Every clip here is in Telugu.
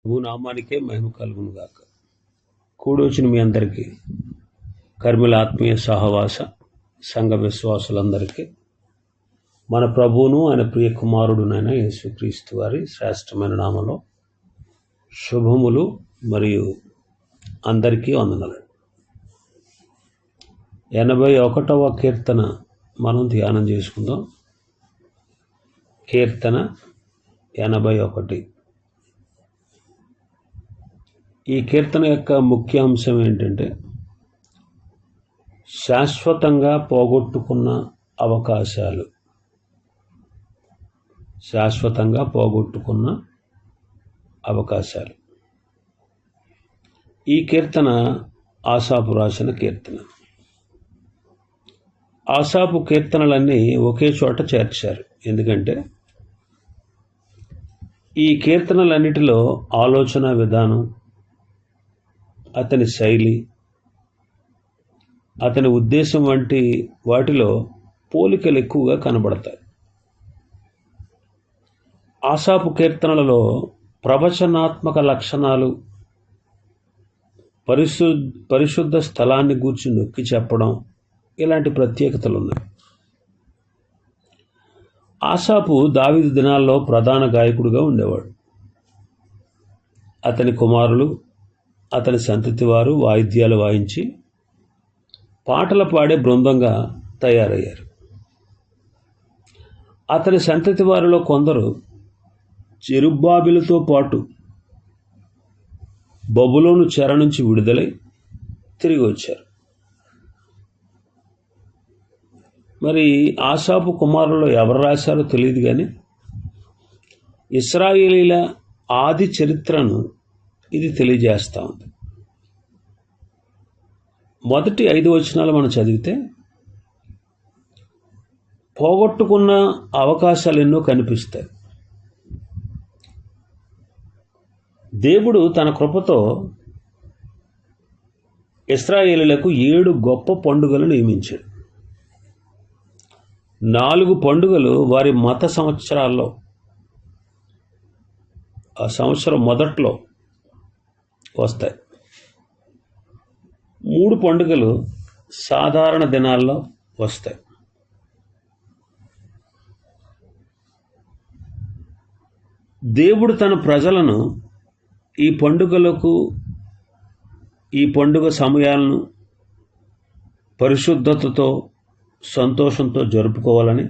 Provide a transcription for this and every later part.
నామానికే మహిమ కలుగును గాక. కూడొచ్చిన మీ అందరికీ కర్మిల ఆత్మీయ సహవాస సంఘ విశ్వాసులందరికీ మన ప్రభువును ఆయన ప్రియ కుమారుడునైన యేసుక్రీస్తు వారి శ్రేష్టమైన నామలో శుభములు మరియు అందరికీ వందనాలు. 81వ కీర్తన మనం ధ్యానం చేసుకుందాం. కీర్తన 81. ఈ కీర్తన యొక్క ముఖ్య అంశం ఏంటంటే శాశ్వతంగా పోగొట్టుకున్న అవకాశాలు. శాశ్వతంగా పోగొట్టుకున్న అవకాశాలు. ఈ కీర్తన ఆసాపు రాసిన కీర్తన. ఆసాపు కీర్తనలన్నీ ఒకే చోట చేర్చారు. ఎందుకంటే ఈ కీర్తనలన్నిటిలో ఆలోచన విధానం, అతని శైలి, అతని ఉద్దేశం వంటి వాటిలో పోలికలు ఎక్కువగా కనబడతాయి. ఆసాపు కీర్తనలలో ప్రవచనాత్మక లక్షణాలు, పరిశుద్ధ స్థలాన్ని గూర్చి నొక్కి చెప్పడం, ఇలాంటి ప్రత్యేకతలు ఉన్నాయి. ఆసాపు దావీదు దినాల్లో ప్రధాన గాయకుడిగా ఉండేవాడు. అతని కుమారులు, అతని సంతతి వారు వాయిద్యాలు వాయించి పాటలు పాడే బృందంగా తయారయ్యారు. అతని సంతతి వారిలో కొందరు జెరుబ్బాబెలుతో పాటు బబులోను చెర నుంచి విడుదలై తిరిగి వచ్చారు. మరి ఆసాపు కుమారుల్లో ఎవరు రాశారో తెలియదు, కానీ ఇశ్రాయేలీల ఆది చరిత్రను ఇది తెలియజేస్తూ ఉంది. మొదటి 5 వచనాలు మనం చదివితే పోగొట్టుకున్న అవకాశాలు ఎన్నో కనిపిస్తాయి. దేవుడు తన కృపతో ఇశ్రాయేలీలకు 7 గొప్ప పండుగలు నియమించాడు. 4 పండుగలు వారి మత సంవత్సరాల్లో, ఆ సంవత్సరం మొదట్లో వస్తాయి. 3 పండుగలు సాధారణ దినాల్లో వస్తాయి. దేవుడు తన ప్రజలను ఈ పండుగ సమయాలను పరిశుద్ధతతో, సంతోషంతో జరుపుకోవాలని,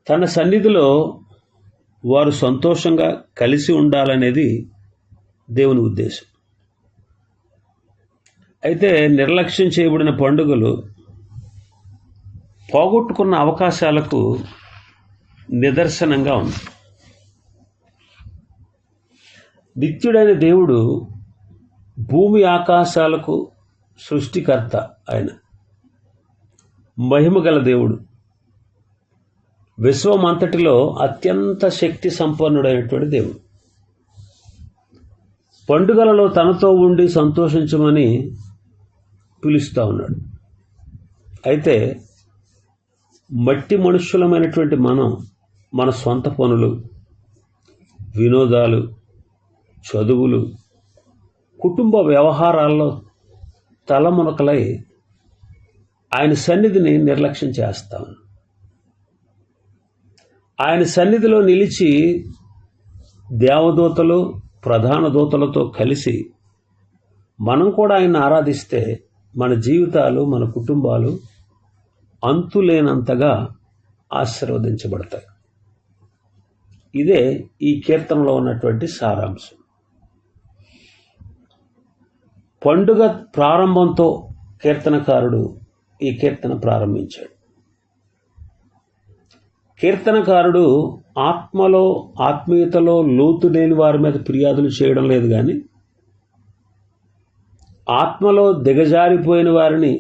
తన సన్నిధిలో వారు సంతోషంగా కలిసి ఉండాలనేది దేవుని ఉద్దేశం. అయితే నిర్లక్ష్యం చేయబడిన పండుగలు పోగొట్టుకున్న అవకాశాలకు నిదర్శనంగా ఉంది. నిత్యుడైన దేవుడు భూమి ఆకాశాలకు సృష్టికర్త. ఆయన మహిమగల దేవుడు, విశ్వమంతటిలో అత్యంత శక్తి సంపన్నుడైనటువంటి దేవుడు. పండుగలలో తనతో ఉండి సంతోషించమని పిలుస్తూ ఉన్నాడు. అయితే మట్టి మనుష్యులమైనటువంటి మనం మన సొంత పనులు, వినోదాలు, చదువులు, కుటుంబ వ్యవహారాల్లో తలమునకలై ఆయన సన్నిధిని నిర్లక్ష్యం చేస్తాం. ఆయన సన్నిధిలో నిలిచి దేవదూతలు, ప్రధాన దూతలతో కలిసి మనం కూడా ఆయన ఆరాధిస్తే మన జీవితాలు, మన కుటుంబాలు అంతులేనంతగా ఆశీర్వదించబడతాయి. ఇదే ఈ కీర్తనలో ఉన్నటువంటి సారాంశం. పండుగ ప్రారంభంతో కీర్తనకారుడు ఈ కీర్తన ప్రారంభించాడు. కీర్తనకారుడు ఆత్మలో, ఆత్మీయతలో లోతు లేని వారి మీద ఫిర్యాదులు చేయడం లేదు, కానీ ఆత్మలో దిగజారిపోయిన వారిని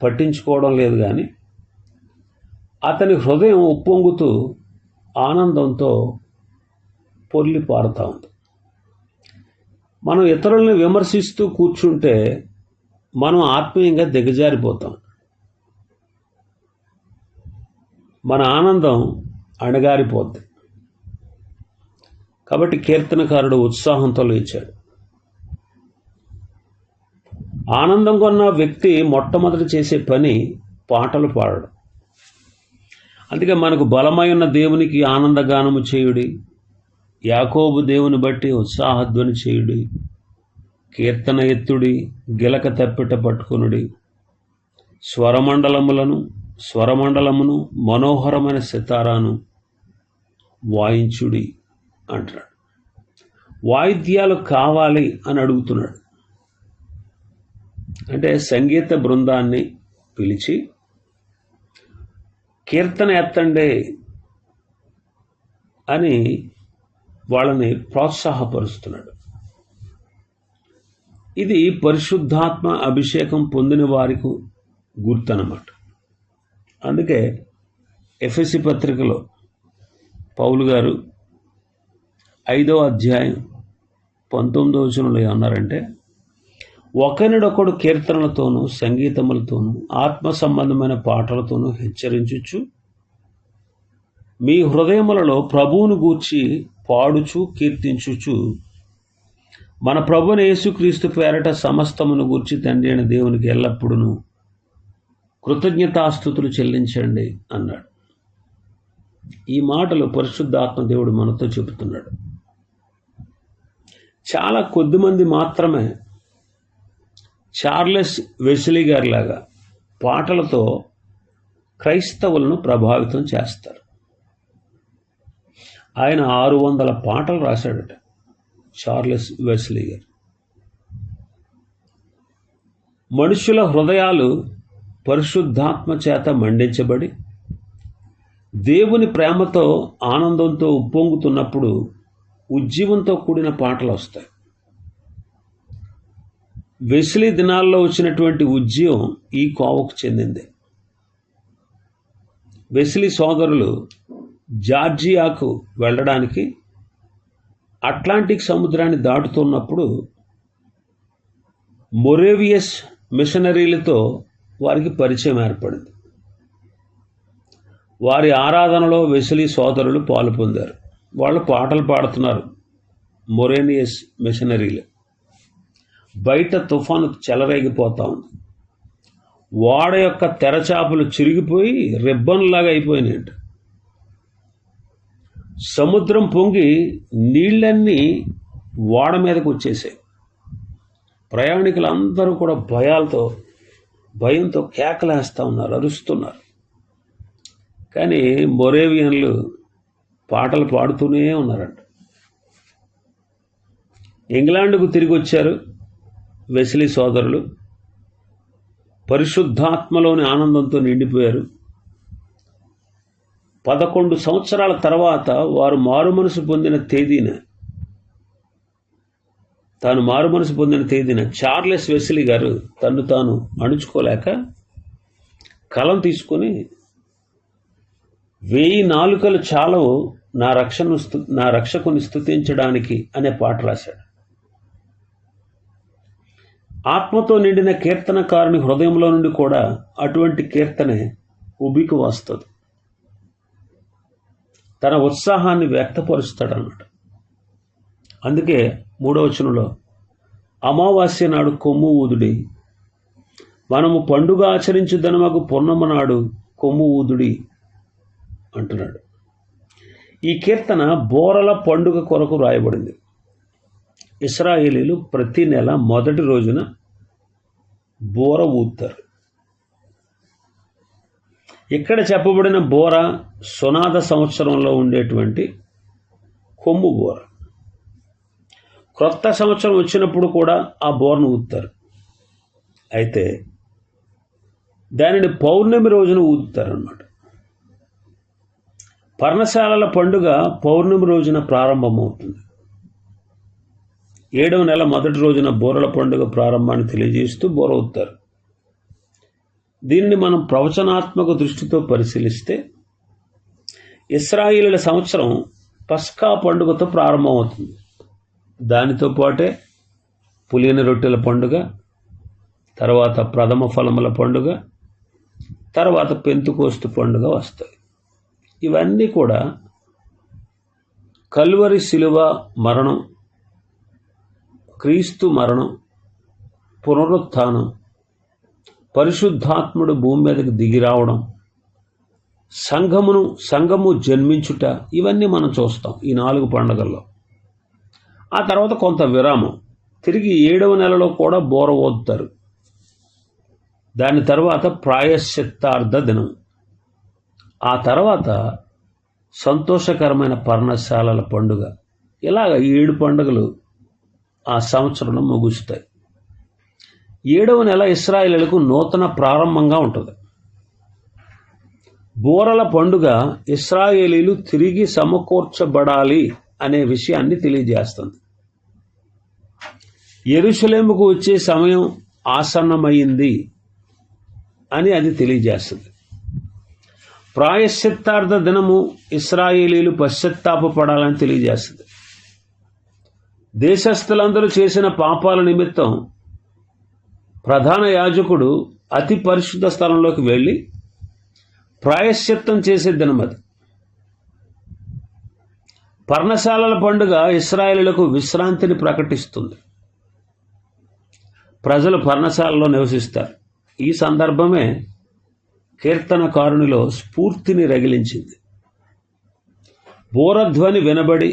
పట్టించుకోవడం లేదు, కానీ అతని హృదయం ఉప్పొంగుతూ ఆనందంతో పొర్లి పారుతూ ఉంది. మనం ఇతరులను విమర్శిస్తూ కూర్చుంటే మనం ఆత్మీయంగా దిగజారిపోతాం. మన ఆనందం అణగారిపోద్ది. కాబట్టి కీర్తనకారుడు ఉత్సాహంతో లేచాడు. ఆనందం కొన్న వ్యక్తి మొట్టమొదటి చేసే పని పాటలు పాడడం. అందుకే మనకు బలమై ఉన్న దేవునికి ఆనందగానము చేయుడి, యాకోబు దేవుని బట్టి ఉత్సాహధ్వని చేయుడి, కీర్తన ఎత్తుడి, గిలక తప్పిట పట్టుకొనుడి, స్వరమండలమును మనోహరమైన సితారాను వాయించుడి అంటున్నాడు. వాయిద్యాలు కావాలి అని అడుగుతున్నాడు. అంటే సంగీత బృందాన్ని పిలిచి కీర్తన ఎత్తండి అని వాళ్ళని ప్రోత్సాహపరుస్తున్నాడు. ఇది పరిశుద్ధాత్మ అభిషేకం పొందిన వారికి గుర్తన్నమాట. అందుకే ఎఫెసీ పత్రికలో పౌలు గారు 5వ అధ్యాయం 19వ వచనంలో ఏమన్నారంటే, ఒకరినొకడు కీర్తనలతోనూ సంగీతములతోనూ ఆత్మ సంబంధమైన పాటలతోనూ హెచ్చరించుచు మీ హృదయములలో ప్రభువును గూర్చి పాడుచు కీర్తించుచు మన ప్రభువుని యేసుక్రీస్తు పేరట సమస్తమును గూర్చి తండ్రి అయిన దేవునికి ఎల్లప్పుడూ కృతజ్ఞతాస్తుతులు చెల్లించండి అన్నాడు. ఈ మాటలు పరిశుద్ధాత్మ దేవుడు మనతో చెబుతున్నాడు. చాలా కొద్దిమంది మాత్రమే చార్లెస్ వెస్లీ గారిలాగా పాటలతో క్రైస్తవులను ప్రభావితం చేస్తారు. ఆయన 600 పాటలు రాశాడట చార్లెస్ వెస్లీ గారు. మనుషుల హృదయాలు పరిశుద్ధాత్మ చేత మండించబడి దేవుని ప్రేమతో ఆనందంతో ఉప్పొంగుతున్నప్పుడు ఉజ్జీవంతో కూడిన పాటలు వస్తాయి. వెస్లీ దినాల్లో వచ్చినటువంటి ఉజ్జీవం ఈ కోవకు చెందింది. వెస్లీ సోదరులు జార్జియాకు వెళ్ళడానికి అట్లాంటిక్ సముద్రాన్ని దాటుతున్నప్పుడు మొరేవియస్ మిషనరీలతో వారికి పరిచయం ఏర్పడింది. వారి ఆరాధనలో వెస్లీ సోదరులు పాలు పొందారు. వాళ్ళు పాటలు పాడుతున్నారు. మొరేనియస్ మిషనరీలు. బయట తుఫాను చెలరేగిపోతా ఉంది. ఓడ యొక్క తెరచాపలు చిరిగిపోయి రిబ్బన్లాగా అయిపోయినాయంట. సముద్రం పొంగి నీళ్ళన్నీ ఓడ మీదకు వచ్చేసాయి. ప్రయాణికులందరూ కూడా భయంతో కేకలేస్తూ ఉన్నారు, అరుస్తున్నారు. కానీ మొరేవియన్లు పాటలు పాడుతూనే ఉన్నారంట. ఇంగ్లాండ్కు తిరిగి వచ్చారు వెస్లీ సోదరులు. పరిశుద్ధాత్మలోని ఆనందంతో నిండిపోయారు. 11 సంవత్సరాల తర్వాత వారు మారుమనసు పొందిన తేదీన చార్లెస్ వెస్లీ గారు తన్ను తాను అణుచుకోలేక కలం తీసుకొని 1000 నాలుకలు చాలవు నా రక్షకుని స్తుతించడానికి అనే పాట రాశాడు. ఆత్మతో నిండిన కీర్తనకారుని హృదయంలో నుండి కూడా అటువంటి కీర్తనే ఉబికి వస్తుంది. తన ఉత్సాహాన్ని వ్యక్తపరుస్తాడన్నమాట. అందుకే 3వ వచనంలో అమావాస్య నాడు కొమ్ము ఊదుడి, మనము పండుగ ఆచరించుదనమగు పున్నమ నాడు కొమ్ము ఊదుడి అంటున్నాడు. ఈ కీర్తన బోరల పండుగ కొరకు రాయబడింది. ఇశ్రాయేలీలు ప్రతి నెల మొదటి రోజున బోర ఊదుతారు. ఇక్కడ చెప్పబడిన బోర సునాద సంవత్సరంలో ఉండేటువంటి కొమ్ము బోర. క్రొత్త సంవత్సరం వచ్చినప్పుడు కూడా ఆ బోరను ఊదుతారు. అయితే దానిని పౌర్ణమి రోజున ఊదుతారన్నమాట. పర్ణశాలల పండుగ పౌర్ణమి రోజున ప్రారంభమవుతుంది. 7వ నెల మొదటి రోజున బోరల పండుగ ప్రారంభాన్ని తెలియజేస్తూ బోర ఊదుతారు. దీనిని మనం ప్రవచనాత్మక దృష్టితో పరిశీలిస్తే ఇశ్రాయేలీల సంవత్సరం పస్కా పండుగతో ప్రారంభమవుతుంది. దానితో పాటే పులియని రొట్టెల పండుగ, తర్వాత ప్రథమ ఫలముల పండుగ, తర్వాత పెంతుకోస్తు పండుగ వస్తాయి. ఇవన్నీ కూడా కల్వరి శిలువ మరణం, క్రీస్తు మరణం, పునరుత్థానం, పరిశుద్ధాత్ముడు భూమి మీదకి దిగి రావడం, సంఘము జన్మించుట, ఇవన్నీ మనం చూస్తాం ఈ 4 పండుగల్లో. ఆ తర్వాత కొంత విరామం, తిరిగి 7వ నెలలో కూడా బోర ఊదుతారు. దాని తర్వాత ప్రాయశ్చిత్తార్థ దినం, ఆ తర్వాత సంతోషకరమైన పర్ణశాలల పండుగ. ఇలాగ 7 పండుగలు ఆ సంవత్సరంలో ముగుస్తాయి. 7వ నెల ఇశ్రాయేలీయులకు నూతన ప్రారంభంగా ఉంటుంది. బోరల పండుగ ఇశ్రాయేలీలు తిరిగి సమకూర్చబడాలి అనే విషయాన్ని తెలియజేస్తుంది. యెరూషలేముకు వచ్చే సమయం ఆసన్నమైంది అని అది తెలియజేస్తుంది. ప్రాయశ్చిత్తార్థ దినము ఇశ్రాయేలీలు పశ్చాత్తాపపడాలని తెలియజేస్తుంది. దేశస్థులందరూ చేసిన పాపాల నిమిత్తం ప్రధాన యాజకుడు అతి పరిశుద్ధ స్థలంలోకి వెళ్ళి ప్రాయశ్చిత్తం చేసే దినం అది. పర్ణశాలల పండుగ ఇశ్రాయేలీయులకు విశ్రాంతిని ప్రకటిస్తుంది. ప్రజలు పర్ణశాలలో నివసిస్తారు. ఈ సందర్భమే కీర్తనకారునిలో స్ఫూర్తిని రగిలించింది. బోరధ్వని వినబడి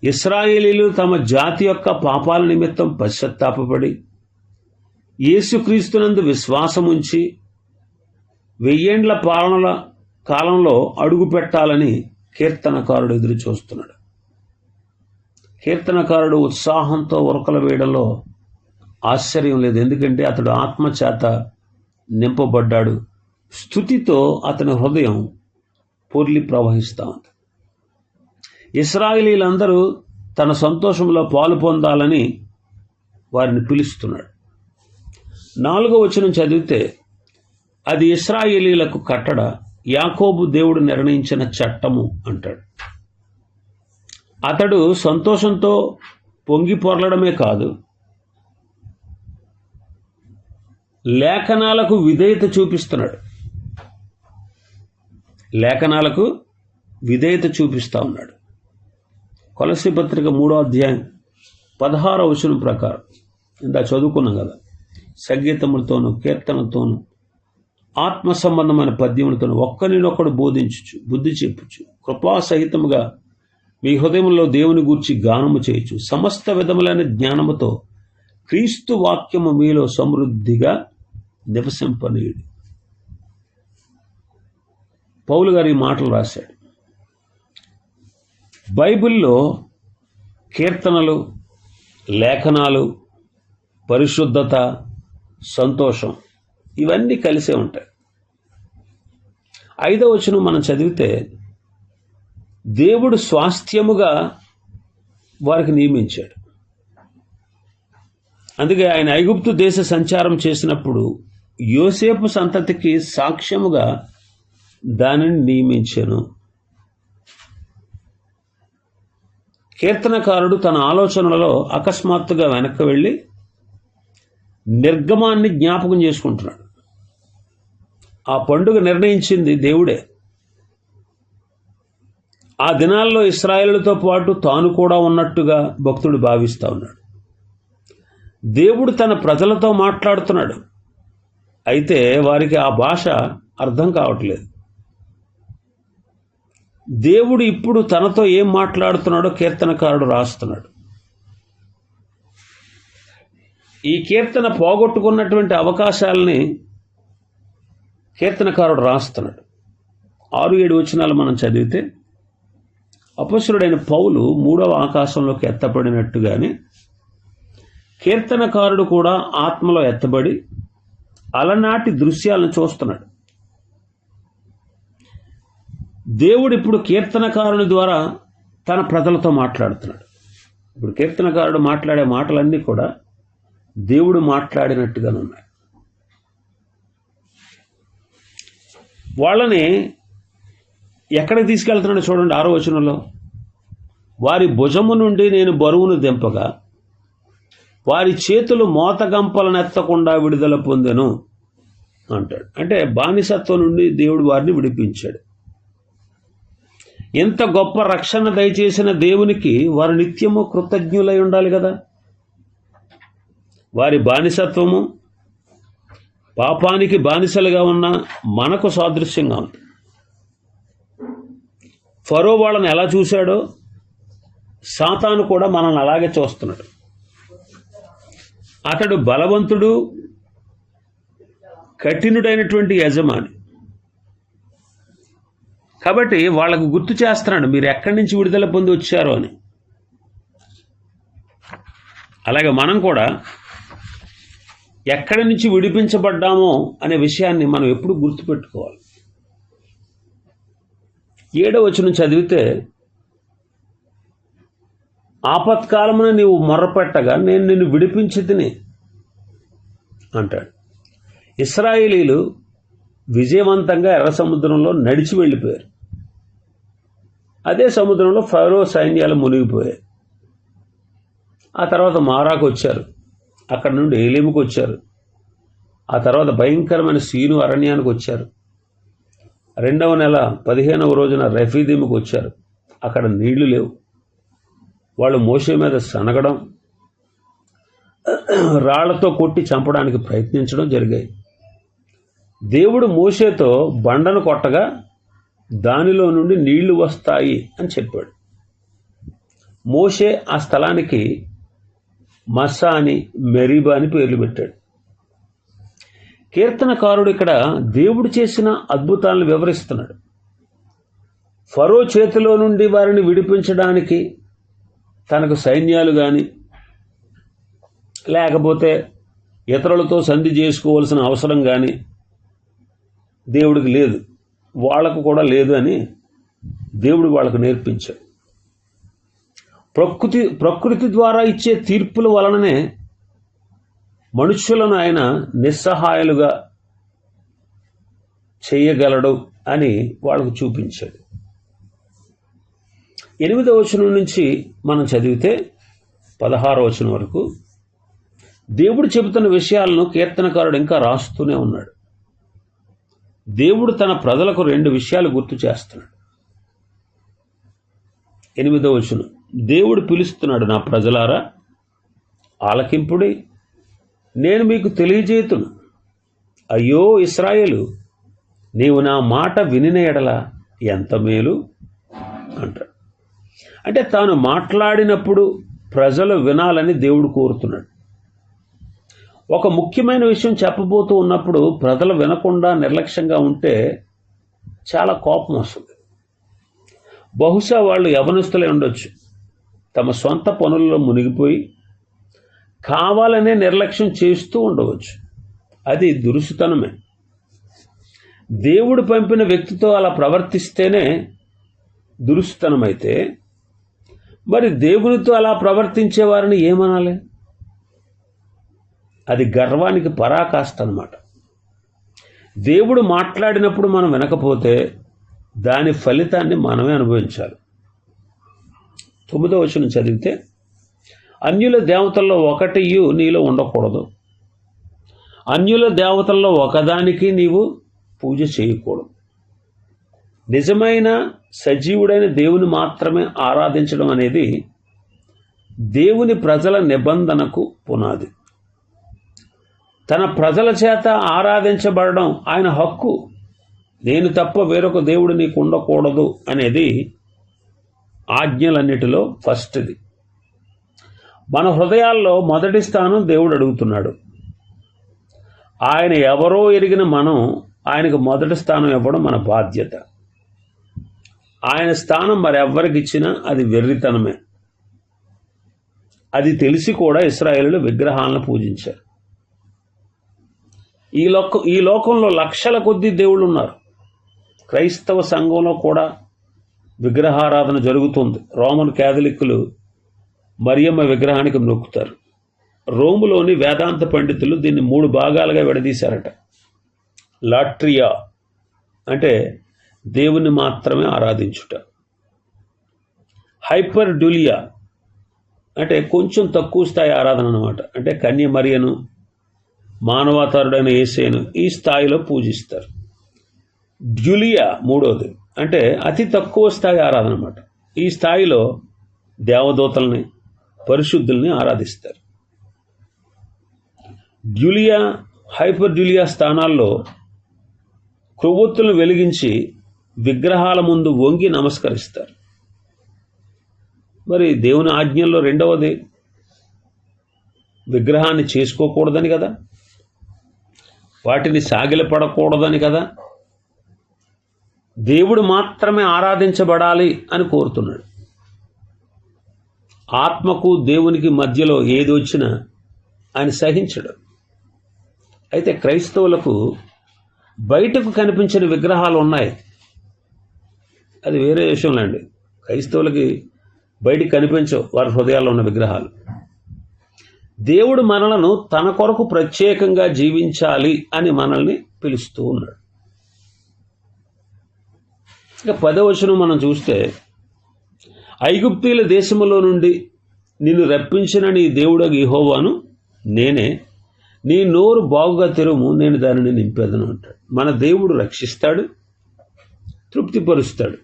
ఇశ్రాయేలీయులు తమ జాతి యొక్క పాపాల నిమిత్తం పశ్చాత్తాపపడి యేసుక్రీస్తునందు విశ్వాసముంచి 1000 ఏండ్ల పాలనల కాలంలో అడుగు పెట్టాలని కీర్తనకారుడు ఎదురు చూస్తున్నాడు. కీర్తనకారుడు ఉత్సాహంతో ఉరకలు వేయడంలో ఆశ్చర్యం లేదు. ఎందుకంటే అతడు ఆత్మచేత నింపబడ్డాడు. స్తుతితో అతని హృదయం పొర్లి ప్రవహిస్తూ ఉంది. ఇశ్రాయేలీలందరూ తన సంతోషంలో పాలు పొందాలని వారిని పిలుస్తున్నాడు. 4వ వచనం చదివితే, అది ఇశ్రాయేలీలకు కట్టడ, యాకోబు దేవుడు నిర్ణయించిన చట్టము అంటాడు. అతడు సంతోషంతో పొంగి పొరలడమే కాదు, లేఖనాలకు విధేయత చూపిస్తున్నాడు. లేఖనాలకు విధేయత చూపిస్తూ ఉన్నాడు. కొలస్సీ పత్రిక 3వ అధ్యాయం 16వ వచనం ప్రకారం ఇందా చదువుకున్నాం కదా, సంగీతములతోనూ కీర్తనతోనూ ఆత్మ సంబంధమైన పద్యములతోనూ ఒక్కరినొక్కడు బోధించుచు, బుద్ధి చెప్పుచు, కృపాసహితముగా మీ హృదయంలో దేవుని గూర్చి గానము చేయొచ్చు, సమస్త విధములైన జ్ఞానముతో క్రీస్తు వాక్యము మీలో సమృద్ధిగా నివసింపనీయుడు. పౌలు గారు ఈ మాటలు రాశాడు. బైబిల్లో కీర్తనలు, లేఖనాలు, పరిశుద్ధత, సంతోషం ఇవన్నీ కలిసే ఉంటాయి. 5వ వచనం మనం చదివితే, దేవుడు స్వాస్థ్యముగా వారికి నియమించాడు. అందుకే ఆయన ఐగుప్తు దేశ సంచారం చేసినప్పుడు యోసేపు సంతతికి సాక్ష్యముగా దానిని నియమించెను. కీర్తనకారుడు తన ఆలోచనలలో అకస్మాత్తుగా వెనక్కి వెళ్ళి నిర్గమాన్ని జ్ఞాపకం చేసుకుంటున్నాడు. ఆ పండుగ నిర్ణయించింది దేవుడే. ఆ దినాల్లో ఇశ్రాయేలుతో పాటు తాను కూడా ఉన్నట్టుగా భక్తుడు భావిస్తూ ఉన్నాడు. దేవుడు తన ప్రజలతో మాట్లాడుతున్నాడు. అయితే వారికి ఆ భాష అర్థం కావట్లేదు. దేవుడు ఇప్పుడు తనతో ఏం మాట్లాడుతున్నాడో కీర్తనకారుడు రాస్తున్నాడు. ఈ కీర్తన పోగొట్టుకున్నటువంటి అవకాశాలని కీర్తనకారుడు రాస్తున్నాడు. 6-7 వచనాలు మనం చదివితే, అపొస్తలుడైన పౌలు 3వ ఆకాశంలోకి ఎత్తబడినట్టుగానే కీర్తనకారుడు కూడా ఆత్మలో ఎత్తబడి అలనాటి దృశ్యాలను చూస్తున్నాడు. దేవుడు ఇప్పుడు కీర్తనకారుని ద్వారా తన ప్రజలతో మాట్లాడుతున్నాడు. ఇప్పుడు కీర్తనకారుడు మాట్లాడే మాటలన్నీ కూడా దేవుడు మాట్లాడినట్టుగానే ఉన్నాయి. వాళ్ళని ఎక్కడికి తీసుకెళ్తున్నాడు చూడండి. 6వ వచనంలో, వారి భుజము నుండి నేను బరువును దింపగా వారి చేతులు మోతగంపలను ఎత్తకుండా విడుదల పొందెను అంటాడు. అంటే బానిసత్వం నుండి దేవుడు వారిని విడిపించాడు. ఇంత గొప్ప రక్షణ దయచేసిన దేవునికి వారు నిత్యము కృతజ్ఞులై ఉండాలి కదా. వారి బానిసత్వము పాపానికి బానిసలుగా ఉన్న మనకు సాదృశ్యంగా ఉంది. ఫరో వాళ్ళని ఎలా చూశాడో సాతాను కూడా మనల్ని అలాగే చూస్తున్నాడు. అతడు బలవంతుడు, కఠినుడైనటువంటి యజమాని. కాబట్టి వాళ్ళకు గుర్తు చేస్తున్నాడు మీరు ఎక్కడి నుంచి విడుదల పొంది వచ్చారో అని. అలాగే మనం కూడా ఎక్కడి నుంచి విడిపించబడ్డామో అనే విషయాన్ని మనం ఎప్పుడు గుర్తుపెట్టుకోవాలి. 7వ వచనం చదివితే, ఆపత్కాలమున నీవు మొర్రపెట్టగా నేను నిన్ను విడిపించి తిని అంటాడు. ఇశ్రాయేలీలు విజయవంతంగా ఎర్ర సముద్రంలో నడిచి వెళ్ళిపోయారు. అదే సముద్రంలో ఫరో సైన్యాలు మునిగిపోయాయి. ఆ తర్వాత మారాకు వచ్చారు, అక్కడ నుండి ఏలీముకు వచ్చారు, ఆ తర్వాత భయంకరమైన సీను అరణ్యానికి వచ్చారు. 2వ నెల 15వ రోజున రెఫీదీముకు వచ్చారు. అక్కడ నీళ్లు లేవు. వాళ్ళు మోషే మీద సనగడం, రాళ్లతో కొట్టి చంపడానికి ప్రయత్నించడం జరిగాయి. దేవుడు మోషేతో బండను కొట్టగా దానిలో నుండి నీళ్లు వస్తాయి అని చెప్పాడు. మోషే ఆ స్థలానికి మస్సా అని, మెరీబా అని పేర్లు పెట్టాడు. కీర్తనకారుడు ఇక్కడ దేవుడు చేసిన అద్భుతాలను వివరిస్తున్నాడు. ఫరో చేతిలో నుండి వారిని విడిపించడానికి తనకు సైన్యాలు కానీ లేకపోతే ఇతరులతో సంధి చేసుకోవాల్సిన అవసరం కానీ దేవుడికి లేదు, వాళ్లకు కూడా లేదు అని దేవుడు వాళ్ళకు నేర్పించాడు. ప్రకృతి ద్వారా ఇచ్చే తీర్పుల వలననే మనుష్యులను ఆయన నిస్సహాయాలుగా చేయగలడు అని వాళ్ళకు చూపించాడు. 8వ వచనం నుంచి మనం చదివితే 16వ వచనం వరకు దేవుడు చెబుతున్న విషయాలను కీర్తనకారుడు ఇంకా రాస్తూనే ఉన్నాడు. దేవుడు తన ప్రజలకు 2 విషయాలు గుర్తు చేస్తున్నాడు. 8వ వచనం, దేవుడు పిలుస్తున్నాడు, నా ప్రజలారా ఆలకింపుడి, నేను మీకు తెలియజేతును. అయ్యో ఇశ్రాయేలు, నీవు నా మాట వినిన ఎడల ఎంత మేలు అంటాడు. అంటే తాను మాట్లాడినప్పుడు ప్రజలు వినాలని దేవుడు కోరుతున్నాడు. ఒక ముఖ్యమైన విషయం చెప్పబోతూ ఉన్నప్పుడు ప్రజలు వినకుండా నిర్లక్ష్యంగా ఉంటే చాలా కోపం వస్తుంది. బహుశా వాళ్ళు యవనస్తులై ఉండొచ్చు, తమ సొంత పనుల్లో మునిగిపోయి కావాలనే నిర్లక్ష్యం చేస్తూ ఉండవచ్చు. అది దురుసుతనమే. దేవుడు పంపిన వ్యక్తితో అలా ప్రవర్తిస్తేనే దురుసుతనమైతే మరి దేవునితో అలా ప్రవర్తించే వారిని ఏమనాలి? అది గర్వానికి పరాకాష్ట అన్నమాట. దేవుడు మాట్లాడినప్పుడు మనం వినకపోతే దాని ఫలితాన్ని మనమే అనుభవించాలి. 9వ వచనం చదివితే, అన్యుల దేవతల్లో ఒకటియు నీలో ఉండకూడదు, అన్యుల దేవతల్లో ఒకదానికి నీవు పూజ చేయకూడదు. నిజమైన సజీవుడైన దేవుని మాత్రమే ఆరాధించడం అనేది దేవుని ప్రజల నిబంధనకు పునాది. తన ప్రజల చేత ఆరాధించబడడం ఆయన హక్కు. నేను తప్ప వేరొక దేవుడు నీకు ఉండకూడదు అనేది ఆజ్ఞలన్నిటిలో ఫస్ట్ది. మన హృదయాల్లో మొదటి స్థానం దేవుడు అడుగుతున్నాడు. ఆయన ఎవరో ఎరిగిన మనం ఆయనకు మొదటి స్థానం ఇవ్వడం మన బాధ్యత. ఆయన స్థానం మరెవ్వరికి ఇచ్చినా అది వెర్రితనమే. అది తెలిసి కూడా ఇశ్రాయేలీయులు విగ్రహాలను పూజించారు. ఈ లోకంలో లక్షల కొద్దీ దేవుళ్ళు ఉన్నారు. క్రైస్తవ సంఘంలో కూడా విగ్రహారాధన జరుగుతుంది. రోమన్ క్యాథలిక్కులు మరియమ్మ విగ్రహానికి నొక్కుతారు. రోములోని వేదాంత పండితులు దీన్ని 3 భాగాలుగా విడదీశారట. లాట్రియా అంటే దేవుని మాత్రమే ఆరాధించుట, హైపర్ డ్యూలియా అంటే కొంచెం తక్కువ స్థాయి ఆరాధన అన్నమాట. అంటే కన్య మరియను, మానవాతారుడైన యేసేను ఈ స్థాయిలో పూజిస్తారు. డ్యూలియా 3వది, అంటే అతి తక్కువ స్థాయి ఆరాధన అన్నమాట. ఈ స్థాయిలో దేవదూతల్ని, పరిశుద్ధుల్ని ఆరాధిస్తారు. డ్యూలియా, హైపర్ డ్యూలియా స్థానాల్లో కొవ్వొత్తులను వెలిగించి విగ్రహాల ముందు వంగి నమస్కరిస్తారు. మరి దేవుని ఆజ్ఞల్లో రెండవది విగ్రహాన్ని చేసుకోకూడదని కదా, వాటిని సాగిలపడకూడదని కదా, దేవుడు మాత్రమే ఆరాధించబడాలి అని కోరుతున్నాడు. ఆత్మకు దేవునికి మధ్యలో ఏది వచ్చినా ఆయన సహించడు. అయితే క్రైస్తవులకు బయటకు కనిపించిన విగ్రహాలు ఉన్నాయి, అది వేరే విషయంలో అండి. క్రైస్తవులకి బయటికి కనిపించవు వారి హృదయాల్లో ఉన్న విగ్రహాలు. దేవుడు మనలను తన కొరకు ప్రత్యేకంగా జీవించాలి అని మనల్ని పిలుస్తూ ఉన్నాడు. ఇక 10వ వచనం మనం చూస్తే, ఐగుప్తీల దేశములో నుండి నిన్ను రప్పించిన నీ దేవుడగు యెహోవాను నేనే, నీ నోరు బాగుగా తెరుము, నేను దానిని నింపేదను అంటాడు. మన దేవుడు రక్షిస్తాడు, తృప్తిపరుస్తాడు.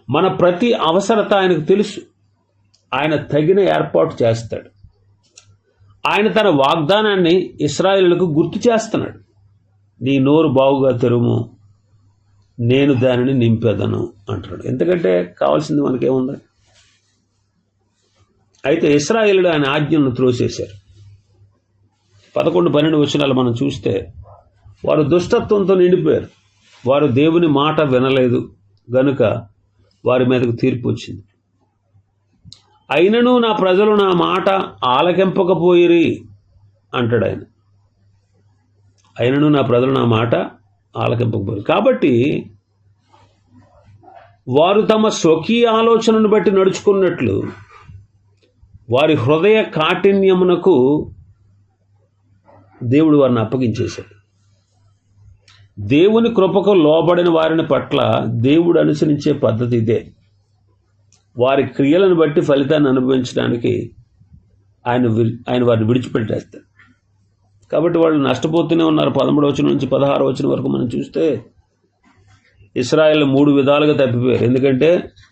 మన ప్రతి అవసరత ఆయనకు తెలుసు. ఆయన తగిన ఏర్పాటు చేస్తాడు. ఆయన తన వాగ్దానాన్ని ఇశ్రాయేలులకు గుర్తు చేస్తున్నాడు. నీ నోరు బాగుగా తెరుము, నేను దానిని నింపేదను అంటున్నాడు. ఎందుకంటే కావాల్సింది మనకేముంది? అయితే ఇశ్రాయేలుడు ఆయన ఆజ్ఞలను త్రోసేశారు. 11-12 వచనాలు మనం చూస్తే, వారు దుష్టత్వంతో నిండిపోయారు. వారు దేవుని మాట వినలేదు గనుక వారి మీదకు తీర్పు వచ్చింది. అయినను నా ప్రజలు నా మాట ఆలకింపకపోయిరి అంటాడు ఆయన. అయినను నా ప్రజలు నా మాట ఆలకింపకపోయారు. కాబట్టి వారు తమ స్వకీయ ఆలోచనను బట్టి నడుచుకున్నట్లు వారి హృదయ కాఠిన్యమునకు దేవుడు వారిని అప్పగించేశాడు. దేవుని కృపకు లోబడిన వారిని పట్ల దేవుడు అనుసరించే పద్ధతి ఇదే. వారి క్రియలను బట్టి ఫలితాన్ని అనుభవించడానికి ఆయన వారిని విడిచిపెట్టేస్తారు. కాబట్టి వాళ్ళు నష్టపోతూనే ఉన్నారు. 13వ వచనం నుంచి 16వ వచనం వరకు మనం చూస్తే ఇశ్రాయేలు 3 విధాలుగా తప్పిపోయారు. ఎందుకంటే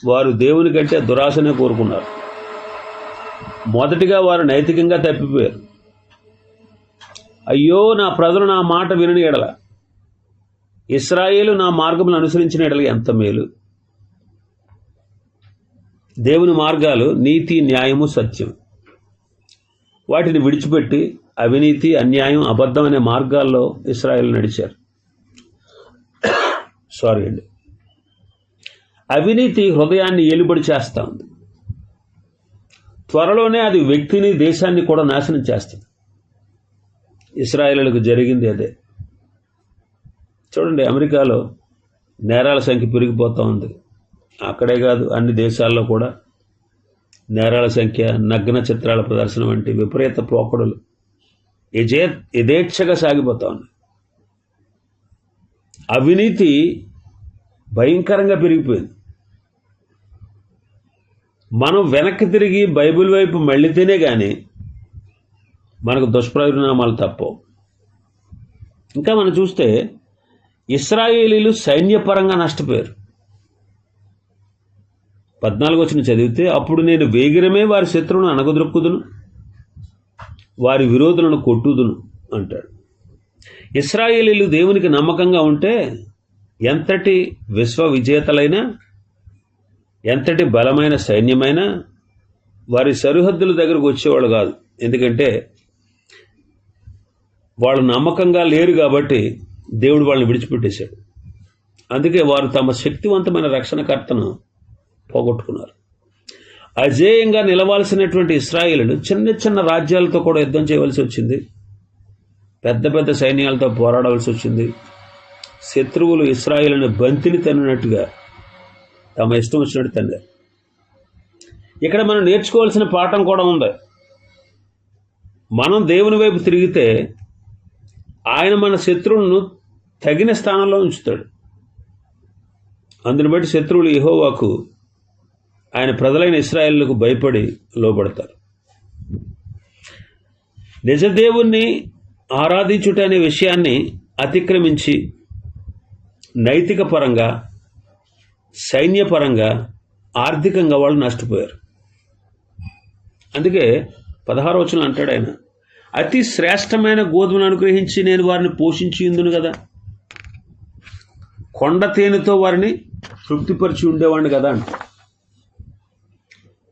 వారు దేవుని కంటే దురాశనే కోరుకున్నారు. మొదటిగా వారు నైతికంగా తప్పిపోయారు. అయ్యో, నా ప్రజలు నా మాట వినని ఎడల, ఇశ్రాయేలు నా మార్గములను అనుసరించిన ఎడల ఎంత మేలు. దేవుని మార్గాలు నీతి, న్యాయము, సత్యం. వాటిని విడిచిపెట్టి అవినీతి, అన్యాయం, అబద్ధం అనే మార్గాల్లో ఇశ్రాయేలు నడిచారు. సారీ అండి. అవినీతి హృదయాన్ని ఏలుబడి చేస్తూ ఉంది. త్వరలోనే అది వ్యక్తిని, దేశాన్ని కూడా నాశనం చేస్తుంది. ఇశ్రాయేలులకు జరిగింది అదే. చూడండి, అమెరికాలో నేరాల సంఖ్య పెరిగిపోతూ ఉంది. అక్కడే కాదు, అన్ని దేశాల్లో కూడా నేరాల సంఖ్య, నగ్న చిత్రాల ప్రదర్శన వంటి విపరీత పోకడలు యథేచ్ఛగా సాగిపోతూ ఉన్నాయి. అవినీతి భయంకరంగా పెరిగిపోయింది. మనం వెనక్కి తిరిగి బైబిల్ వైపు మళ్ళితేనే కానీ మనకు దుష్పరిణామాలు తప్పవు. ఇంకా మనం చూస్తే ఇశ్రాయేలీలు సైన్యపరంగా నష్టపోయారు. 14వ వచనం చదివితే, అప్పుడు నేను వేగిరమే వారి శత్రువును అణగదొక్కుదును, వారి విరోధులను కొట్టుదును అంటాడు. ఇశ్రాయేలీలు దేవునికి నమ్మకంగా ఉంటే ఎంతటి విశ్వ విజేతలైనా, ఎంతటి బలమైన సైన్యమైనా వారి సరిహద్దుల దగ్గరకు వచ్చేవాళ్ళు కాదు. ఎందుకంటే వాళ్ళు నమ్మకంగా లేరు కాబట్టి దేవుడు వాళ్ళని విడిచిపెట్టేశాడు. అందుకే వారు తమ శక్తివంతమైన రక్షణకర్తను పోగొట్టుకున్నారు. అజేయంగా నిలవాల్సినటువంటి ఇశ్రాయేలులు చిన్న చిన్న రాజ్యాలతో కూడా యుద్ధం చేయవలసి వచ్చింది. పెద్ద పెద్ద సైన్యాలతో పోరాడవలసి వచ్చింది. శత్రువులు ఇశ్రాయేలుని బంతిని తన్నినట్టుగా తమ ఇష్టం వచ్చినట్టు తన్నారు. ఇక్కడ మనం నేర్చుకోవాల్సిన పాఠం కూడా ఉంది. మనం దేవుని వైపు తిరిగితే ఆయన మన శత్రువులను తగిన స్థానంలో ఉంచుతాడు. అందుని బట్టి శత్రువులు యెహోవాకు, ఆయన ప్రజలైన ఇశ్రాయేలులకు భయపడి లోబడతారు. నిజదేవుణ్ణి ఆరాధించుట అనే విషయాన్ని అతిక్రమించి నైతిక పరంగా సైన్యపరంగా, ఆర్థికంగా వాళ్ళు నష్టపోయారు. అందుకే 16వ వచనంలో అంటాడు ఆయన, అతి శ్రేష్టమైన గోధుమను అనుగ్రహించి నేను వారిని పోషించి ఉందును కదా, కొండ తేనెతో వారిని తృప్తిపరిచి ఉండేవాడిని కదా అంట.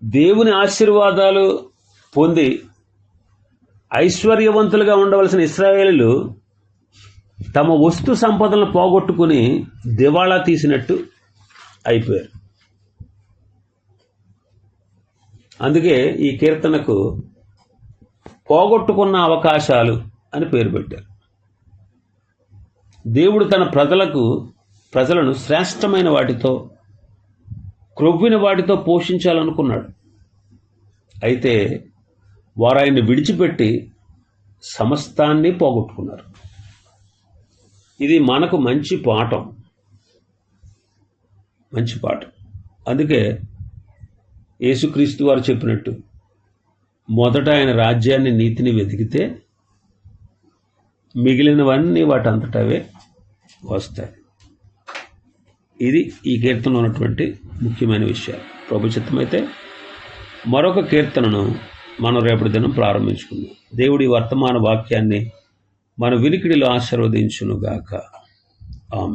దేవుని ఆశీర్వాదాలు పొంది ఐశ్వర్యవంతులుగా ఉండవలసిన ఇశ్రాయేలీయులు తమ వస్తు సంపదలను పోగొట్టుకుని దివాళా తీసినట్టు అయిపోయారు. అందుకే ఈ కీర్తనకు పోగొట్టుకున్న అవకాశాలు అని పేరు పెట్టారు. దేవుడు తన ప్రజలను శ్రేష్టమైన వాటితో, క్రొవ్విన వాటితో పోషించాలనుకున్నాడు. అయితే వారు ఆయన్ని విడిచిపెట్టి సమస్తాన్ని పోగొట్టుకున్నారు. ఇది మనకు మంచి పాఠం. అందుకే యేసుక్రీస్తు వారు చెప్పినట్టు, మొదట ఆయన రాజ్యాన్ని, నీతిని వెతికితే మిగిలినవన్నీ వాటంతటవే వస్తాయి. ఇది ఈ కీర్తనలో ఉన్నటువంటి ముఖ్యమైన విషయాలు. ప్రభు చిత్తమైతే మరొక కీర్తనను మనం రేపటి దినం ప్రారంభించుకుందాం. దేవుడి వర్తమాన వాక్యాన్ని మన వినికిడిలో ఆశీర్వదించునుగాక.